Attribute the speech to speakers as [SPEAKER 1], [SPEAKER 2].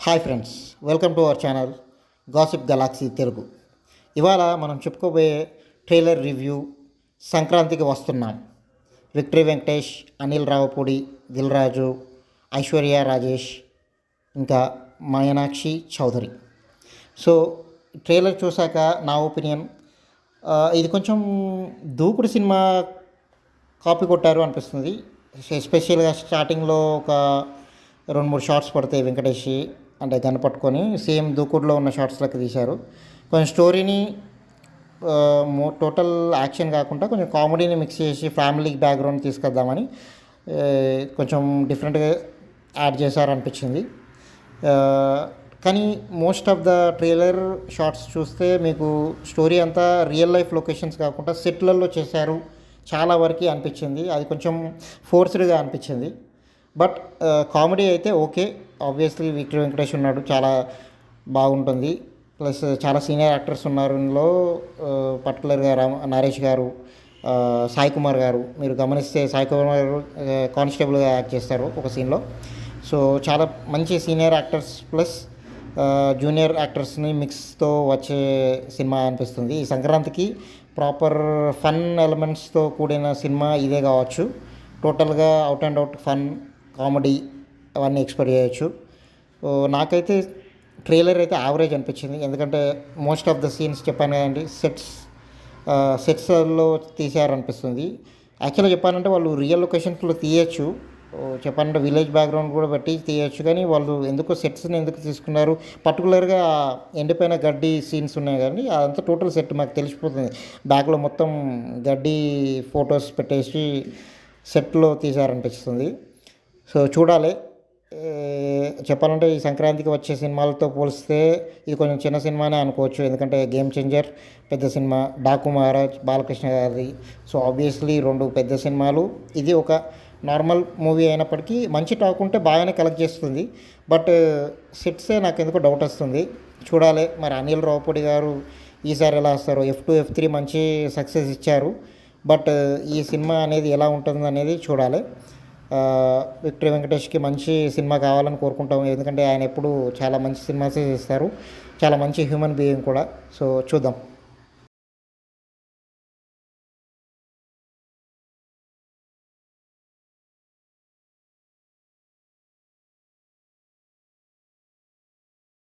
[SPEAKER 1] Hi friends, welcome to our channel gossip Galaxy Telugu. ఇవాళ మనం చెప్పుకోబోయే ట్రైలర్ రివ్యూ సంక్రాంతికి వస్తున్నాం. విక్టరీ వెంకటేష్, అనిల్ రావుపూడి, దిల్ రాజు, ఐశ్వర్య రాజేష్, ఇంకా మయనాక్షి చౌదరి. సో ట్రైలర్ చూశాక నా ఒపీనియన్, ఇది కొంచెం దూకుడు సినిమా కాపీ కొట్టారు అనిపిస్తుంది. ఎస్పెషల్గా స్టార్టింగ్లో ఒక 2-3 షార్ట్స్ పడతాయి వెంకటేష్ అంటే గన్ పట్టుకొని, సేమ్ దూకుడులో ఉన్న షార్ట్స్ లెక్క తీశారు. కొంచెం స్టోరీని టోటల్ యాక్షన్ కాకుండా కొంచెం కామెడీని మిక్స్ చేసి ఫ్యామిలీ బ్యాక్గ్రౌండ్ తీసుకొద్దామని కొంచెం డిఫరెంట్గా యాడ్ చేశారనిపించింది. కానీ most of the trailer shorts చూస్తే మీకు స్టోరీ అంతా రియల్ లైఫ్ లొకేషన్స్ కాకుండా సెట్లలో చేశారు చాలా వరకు అనిపించింది. అది కొంచెం ఫోర్స్డ్గా అనిపించింది. బట్ కామెడీ అయితే ఓకే. ఆబ్వియస్లీ విక్టరీ వెంకటేష్ ఉన్నాడు, చాలా బాగుంటుంది. ప్లస్ చాలా సీనియర్ యాక్టర్స్ ఉన్నారు ఇందులో. పర్టికులర్గా నరేష్ గారు, సాయి కుమార్ గారు, మీరు గమనిస్తే సాయి కుమార్ గారు కానిస్టేబుల్గా యాక్ట్ చేస్తారు ఒక సీన్లో. సో చాలా మంచి సీనియర్ యాక్టర్స్ ప్లస్ జూనియర్ యాక్టర్స్ని మిక్స్తో వచ్చే సినిమా అనిపిస్తుంది. ఈ సంక్రాంతికి ప్రాపర్ ఫన్ ఎలిమెంట్స్తో కూడిన సినిమా ఇదే కావచ్చు. టోటల్గా out and out fun, comedy అవన్నీ ఎక్స్పెక్ట్ చేయొచ్చు. నాకైతే ట్రైలర్ అయితే యావరేజ్ అనిపించింది. ఎందుకంటే మోస్ట్ ఆఫ్ ద సీన్స్ చెప్పాను కదండి, సెట్స్లో తీసారనిపిస్తుంది. యాక్చువల్గా చెప్పాలంటే వాళ్ళు రియల్ లొకేషన్స్లో తీయచ్చు, చెప్పాలంటే విలేజ్ బ్యాక్గ్రౌండ్ కూడా బట్టి తీయచ్చు. కానీ వాళ్ళు ఎందుకు సెట్స్ని ఎందుకు తీసుకున్నారు, పర్టికులర్గా ఎండిపోయిన గడ్డి సీన్స్ ఉన్నాయి కానీ అదంతా టోటల్ సెట్ మాకు తెలిసిపోతుంది. బ్యాక్లో మొత్తం గడ్డి ఫొటోస్ పెట్టేసి సెట్లో తీసారనిపిస్తుంది. సో చూడాలి. చెప్పాలంటే ఈ సంక్రాంతికి వచ్చే సినిమాలతో పోలిస్తే ఇది కొంచెం చిన్న సినిమానే అనుకోవచ్చు. ఎందుకంటే గేమ్ చేంజర్ పెద్ద సినిమా, డాకు మహారాజ్ బాలకృష్ణ గారిది. సో ఆబ్వియస్లీ 2 పెద్ద సినిమాలు. ఇది ఒక నార్మల్ మూవీ అయినప్పటికీ మంచి టాక్ ఉంటే బాగానే కలెక్ట్ చేస్తుంది. బట్ సెట్సే నాకు ఎందుకో డౌట్ వస్తుంది. చూడాలి మరి అనిల్ రావుపూడి గారు ఈసారి ఎలా వస్తారు. F2, F3 మంచి సక్సెస్ ఇచ్చారు. బట్ ఈ సినిమా అనేది ఎలా ఉంటుంది అనేది చూడాలి. విక్టరీ వెంకటేష్కి మంచి సినిమా కావాలని కోరుకుంటాము. ఎందుకంటే ఆయన ఎప్పుడు చాలా మంచి సినిమాసే చేస్తారు, చాలా మంచి హ్యూమన్ బీయింగ్ కూడా. సో చూద్దాం.